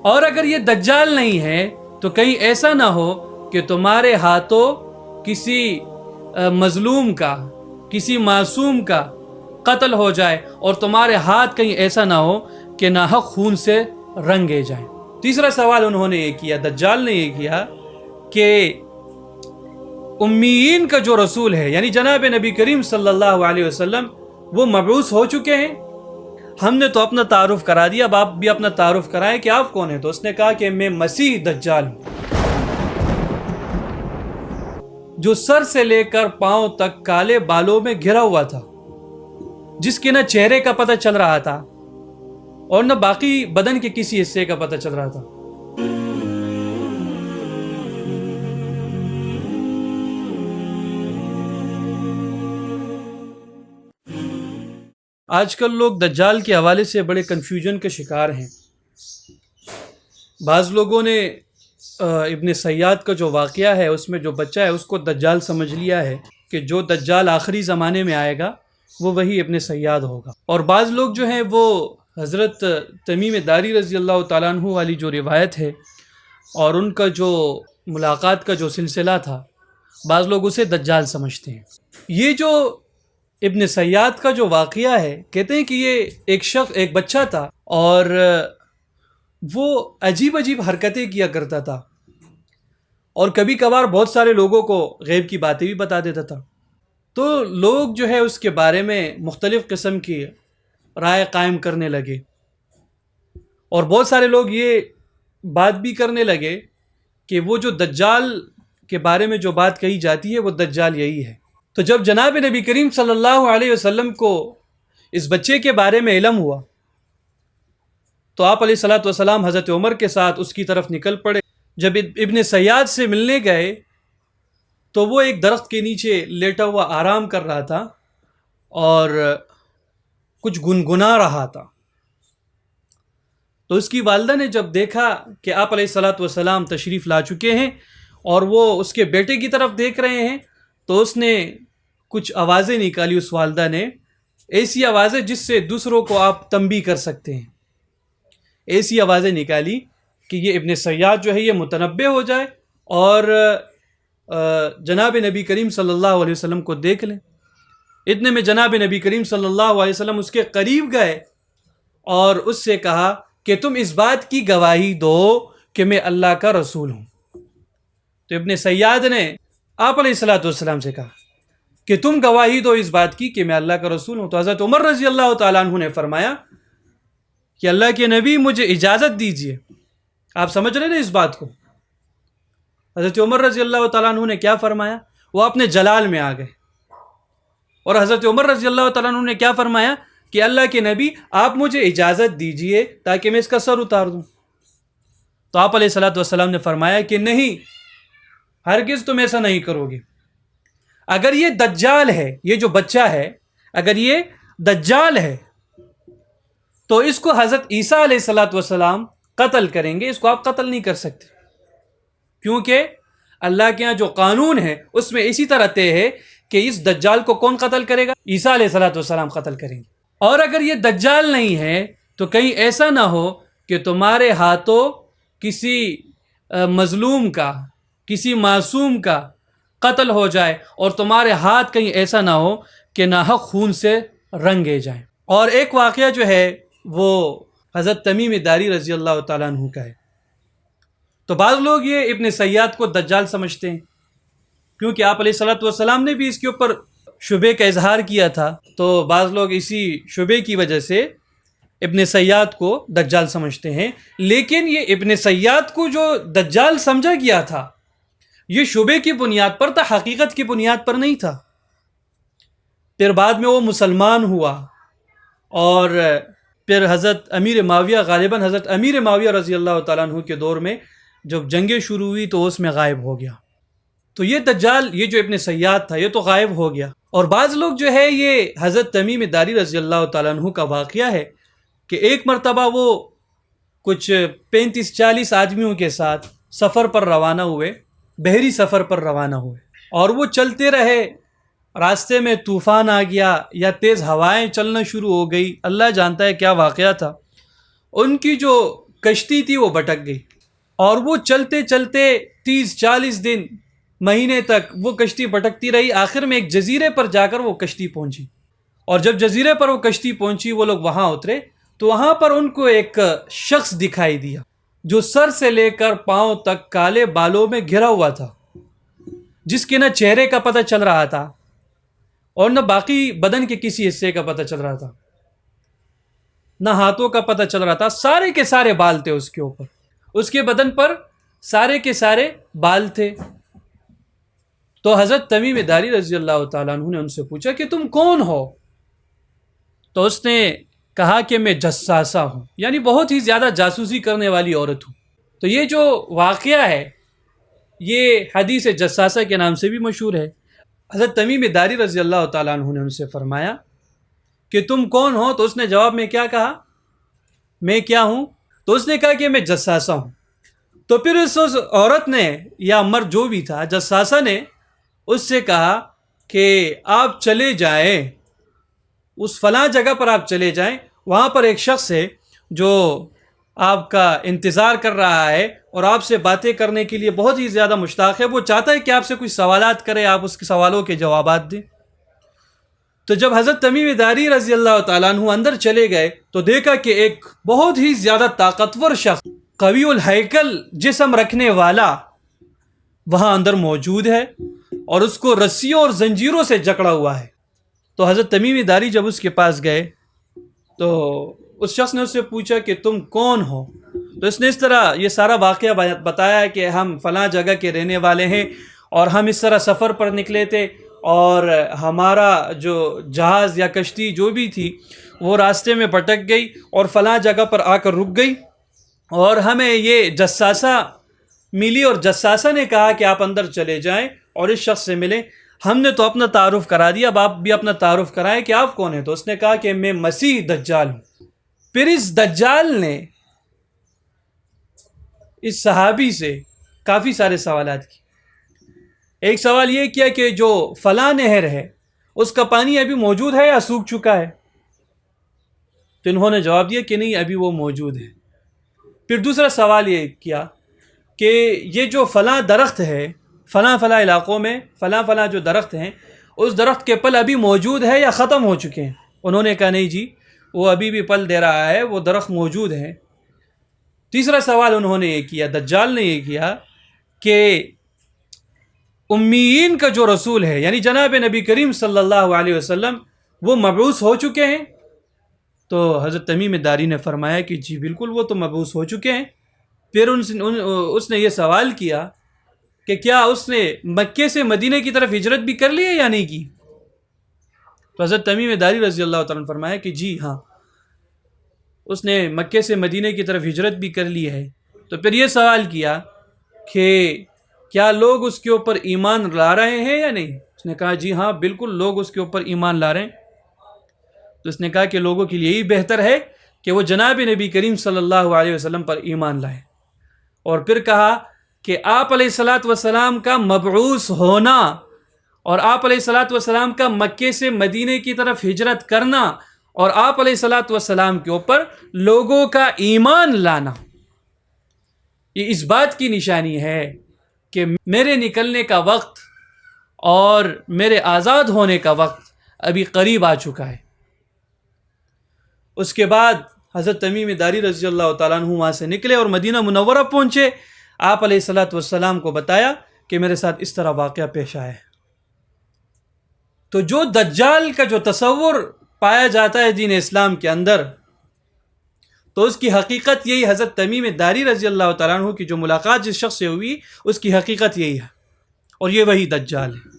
اور اگر یہ دجال نہیں ہے تو کہیں ایسا نہ ہو کہ تمہارے ہاتھوں کسی مظلوم کا، کسی معصوم کا قتل ہو جائے اور تمہارے ہاتھ کہیں ایسا نہ ہو کہ ناحق خون سے رنگے جائیں۔ تیسرا سوال انہوں نے یہ کیا، دجال نے یہ کیا کہ امیین کا جو رسول ہے یعنی جناب نبی کریم صلی اللہ علیہ وسلم وہ مبعوث ہو چکے ہیں؟ ہم نے تو اپنا تعارف کرا دیا، اب آپ بھی اپنا تعارف کرائیں کہ آپ کون ہیں؟ تو اس نے کہا کہ میں مسیح دجال ہوں، جو سر سے لے کر پاؤں تک کالے بالوں میں گھرا ہوا تھا، جس کے نہ چہرے کا پتہ چل رہا تھا اور نہ باقی بدن کے کسی حصے کا پتہ چل رہا تھا۔ آج کل لوگ دجال کے حوالے سے بڑے کنفیوژن کے شکار ہیں۔ بعض لوگوں نے ابن سیاد کا جو واقعہ ہے اس میں جو بچہ ہے اس کو دجال سمجھ لیا ہے کہ جو دجال آخری زمانے میں آئے گا وہ وہی ابن سیاد ہوگا۔ اور بعض لوگ جو ہیں وہ حضرت تمیم داری رضی اللہ تعالیٰ عنہ والی جو روایت ہے اور ان کا جو ملاقات کا جو سلسلہ تھا، بعض لوگ اسے دجال سمجھتے ہیں۔ یہ جو ابن سیاد کا جو واقعہ ہے، کہتے ہیں کہ یہ ایک بچہ تھا اور وہ عجیب عجیب حرکتیں کیا کرتا تھا اور کبھی کبھار بہت سارے لوگوں کو غیب کی باتیں بھی بتا دیتا تھا۔ تو لوگ جو ہے اس کے بارے میں مختلف قسم کی رائے قائم کرنے لگے اور بہت سارے لوگ یہ بات بھی کرنے لگے کہ وہ جو دجال کے بارے میں جو بات کہی جاتی ہے وہ دجال یہی ہے۔ تو جب جناب نبی کریم صلی اللہ علیہ وسلم کو اس بچے کے بارے میں علم ہوا تو آپ علیہ الصلوۃ والسلام حضرت عمر کے ساتھ اس کی طرف نکل پڑے۔ جب ابن سیاد سے ملنے گئے تو وہ ایک درخت کے نیچے لیٹا ہوا آرام کر رہا تھا اور کچھ گنگنا رہا تھا۔ تو اس کی والدہ نے جب دیکھا کہ آپ علیہ الصلوۃ والسلام تشریف لا چکے ہیں اور وہ اس کے بیٹے کی طرف دیکھ رہے ہیں تو اس نے کچھ آوازیں نکالی، اس والدہ نے ایسی آوازیں جس سے دوسروں کو آپ تنبیہ کر سکتے ہیں، ایسی آوازیں نکالی کہ یہ ابن سیاد جو ہے یہ متنبہ ہو جائے اور جناب نبی کریم صلی اللہ علیہ وسلم کو دیکھ لیں۔ اتنے میں جناب نبی کریم صلی اللہ علیہ وسلم اس کے قریب گئے اور اس سے کہا کہ تم اس بات کی گواہی دو کہ میں اللہ کا رسول ہوں۔ تو ابن سیاد نے آپ علیہ الصلوۃ والسلام سے کہا کہ تم گواہی دو اس بات کی کہ میں اللہ کا رسول ہوں۔ تو حضرت عمر رضی اللہ تعالیٰ عنہ نے فرمایا کہ اللہ کے نبی مجھے اجازت دیجیے۔ آپ سمجھ رہے نا اس بات کو؟ حضرت عمر رضی اللہ تعالیٰ عنہ نے کیا فرمایا؟ وہ اپنے جلال میں آ گئے اور حضرت عمر رضی اللہ تعالیٰ عنہ نے کیا فرمایا کہ اللہ کے نبی آپ مجھے اجازت دیجیے تاکہ میں اس کا سر اتار دوں۔ تو آپ علیہ الصلوۃ والسلام نے فرمایا کہ نہیں، ہرگز تم ایسا نہیں کرو گے۔ اگر یہ دجال ہے، یہ جو بچہ ہے اگر یہ دجال ہے تو اس کو حضرت عیسیٰ علیہ الصلوۃ والسلام قتل کریں گے، اس کو آپ قتل نہیں کر سکتے، کیونکہ اللہ کے ہاں جو قانون ہے اس میں اسی طرح طے ہے کہ اس دجال کو کون قتل کرے گا؟ عیسیٰ علیہ الصلوۃ والسلام قتل کریں گے۔ اور اگر یہ دجال نہیں ہے تو کہیں ایسا نہ ہو کہ تمہارے ہاتھوں کسی مظلوم کا، کسی معصوم کا قتل ہو جائے اور تمہارے ہاتھ کہیں ایسا نہ ہو کہ ناحق خون سے رنگے جائیں۔ اور ایک واقعہ جو ہے وہ حضرت تمیم داری رضی اللہ تعالیٰ عنہ کا ہے۔ تو بعض لوگ یہ ابن سیاد کو دجال سمجھتے ہیں کیونکہ آپ علیہ الصلوۃ والسلام نے بھی اس کے اوپر شبے کا اظہار کیا تھا، تو بعض لوگ اسی شبے کی وجہ سے ابن سیاد کو دجال سمجھتے ہیں۔ لیکن یہ ابن سیاد کو جو دجال سمجھا گیا تھا یہ شبے کی بنیاد پر تھا، حقیقت کی بنیاد پر نہیں تھا۔ پھر بعد میں وہ مسلمان ہوا اور پھر حضرت امیر معاویہ، غالباً حضرت امیر معاویہ رضی اللہ تعالیٰ عنہ کے دور میں جب جنگیں شروع ہوئی تو اس میں غائب ہو گیا۔ تو یہ دجال، یہ جو ابن سیاد تھا یہ تو غائب ہو گیا۔ اور بعض لوگ جو ہے یہ حضرت تمیم داری رضی اللہ تعالیٰ عنہ کا واقعہ ہے کہ ایک مرتبہ وہ کچھ 35-40 آدمیوں کے ساتھ سفر پر روانہ ہوئے، بحری سفر پر روانہ ہوئے اور وہ چلتے رہے، راستے میں طوفان آ گیا یا تیز ہوائیں چلنا شروع ہو گئی، اللہ جانتا ہے کیا واقعہ تھا۔ ان کی جو کشتی تھی وہ بھٹک گئی، اور وہ چلتے چلتے 30-40 دن مہینے تک وہ کشتی بھٹکتی رہی. آخر میں ایک جزیرے پر جا کر وہ کشتی پہنچی، اور جب جزیرے پر وہ کشتی پہنچی وہ لوگ وہاں اترے تو وہاں پر ان کو ایک شخص دکھائی دیا جو سر سے لے کر پاؤں تک کالے بالوں میں گھرا ہوا تھا، جس کے نہ چہرے کا پتہ چل رہا تھا اور نہ باقی بدن کے کسی حصے کا پتہ چل رہا تھا، نہ ہاتھوں کا پتہ چل رہا تھا. سارے کے سارے بال تھے اس کے اوپر، اس کے بدن پر سارے کے سارے بال تھے. تو حضرت تمیم داری رضی اللہ تعالیٰ عنہ نے ان سے پوچھا کہ تم کون ہو؟ تو اس نے کہا کہ میں جساسہ ہوں، یعنی بہت ہی زیادہ جاسوسی کرنے والی عورت ہوں. تو یہ جو واقعہ ہے یہ حدیث جساسہ کے نام سے بھی مشہور ہے. حضرت تمیم داری رضی اللہ تعالیٰ عنہ نے ان سے فرمایا کہ تم کون ہو؟ تو اس نے جواب میں کیا کہا؟ میں کیا ہوں؟ تو اس نے کہا کہ میں جساسہ ہوں. تو پھر اس عورت نے یا مرد جو بھی تھا جساسہ نے اس سے کہا کہ آپ چلے جائیں، اس فلاں جگہ پر آپ چلے جائیں، وہاں پر ایک شخص ہے جو آپ کا انتظار کر رہا ہے اور آپ سے باتیں کرنے کے لیے بہت ہی زیادہ مشتاق ہے، وہ چاہتا ہے کہ آپ سے کچھ سوالات کرے، آپ اس کے سوالوں کے جوابات دیں. تو جب حضرت تمیم داری رضی اللہ تعالیٰ عنہ اندر چلے گئے تو دیکھا کہ ایک بہت ہی زیادہ طاقتور شخص، قوی الہیکل جسم رکھنے والا وہاں اندر موجود ہے اور اس کو رسیوں اور زنجیروں سے جکڑا ہوا ہے. تو حضرت تمیم داری جب اس کے پاس گئے تو اس شخص نے اس سے پوچھا کہ تم کون ہو؟ تو اس نے اس طرح یہ سارا واقعہ بتایا کہ ہم فلاں جگہ کے رہنے والے ہیں اور ہم اس طرح سفر پر نکلے تھے اور ہمارا جو جہاز یا کشتی جو بھی تھی وہ راستے میں بھٹک گئی اور فلاں جگہ پر آ کر رک گئی، اور ہمیں یہ جساسہ ملی اور جساسہ نے کہا کہ آپ اندر چلے جائیں اور اس شخص سے ملیں. ہم نے تو اپنا تعارف کرا دیا، اب آپ بھی اپنا تعارف کرائیں کہ آپ کون ہیں. تو اس نے کہا کہ میں مسیح دجال ہوں. پھر اس دجال نے اس صحابی سے کافی سارے سوالات کیے. ایک سوال یہ کیا کہ جو فلاں نہر ہے اس کا پانی ابھی موجود ہے یا سوکھ چکا ہے؟ تو انہوں نے جواب دیا کہ نہیں، ابھی وہ موجود ہے. پھر دوسرا سوال یہ کیا کہ یہ جو فلاں درخت ہے، فلاں فلاں علاقوں میں فلاں فلاں جو درخت ہیں، اس درخت کے پل ابھی موجود ہے یا ختم ہو چکے ہیں؟ انہوں نے کہا نہیں جی، وہ ابھی بھی پل دے رہا ہے، وہ درخت موجود ہے. تیسرا سوال انہوں نے یہ کیا، دجال نے یہ کیا کہ امیین کا جو رسول ہے یعنی جناب نبی کریم صلی اللہ علیہ وسلم وہ مبعوث ہو چکے ہیں؟ تو حضرت تمیم داری نے فرمایا کہ جی بالکل وہ تو مبعوث ہو چکے ہیں. پھر اس نے یہ سوال کیا کہ کیا اس نے مکے سے مدینے کی طرف ہجرت بھی کر لی ہے یا نہیں کی؟ تو حضرت تمیم داری رضی اللہ تعالیٰ نے فرمایا کہ جی ہاں، اس نے مکے سے مدینے کی طرف ہجرت بھی کر لی ہے. تو پھر یہ سوال کیا کہ کیا لوگ اس کے اوپر ایمان لا رہے ہیں یا نہیں؟ اس نے کہا جی ہاں بالکل لوگ اس کے اوپر ایمان لا رہے ہیں. تو اس نے کہا کہ لوگوں کے لیے یہی بہتر ہے کہ وہ جناب نبی کریم صلی اللہ علیہ وسلم پر ایمان لائیں. اور پھر کہا کہ آپ علیہ الصلاۃ والسلام کا مبعوث ہونا اور آپ علیہ الصلاۃ والسلام کا مکے سے مدینے کی طرف ہجرت کرنا اور آپ علیہ الصلاۃ والسلام کے اوپر لوگوں کا ایمان لانا، یہ اس بات کی نشانی ہے کہ میرے نکلنے کا وقت اور میرے آزاد ہونے کا وقت ابھی قریب آ چکا ہے. اس کے بعد حضرت تمیم داری رضی اللہ تعالیٰ عنہ وہاں سے نکلے اور مدینہ منورہ پہنچے. آپ علیہ الصلاۃ والسلام کو بتایا کہ میرے ساتھ اس طرح واقعہ پیش آیا ہے. تو جو دجال کا جو تصور پایا جاتا ہے دین اسلام کے اندر، تو اس کی حقیقت یہی حضرت تمیم داری رضی اللہ تعالیٰ عنہ کی جو ملاقات جس شخص سے ہوئی اس کی حقیقت یہی ہے، اور یہ وہی دجال ہے.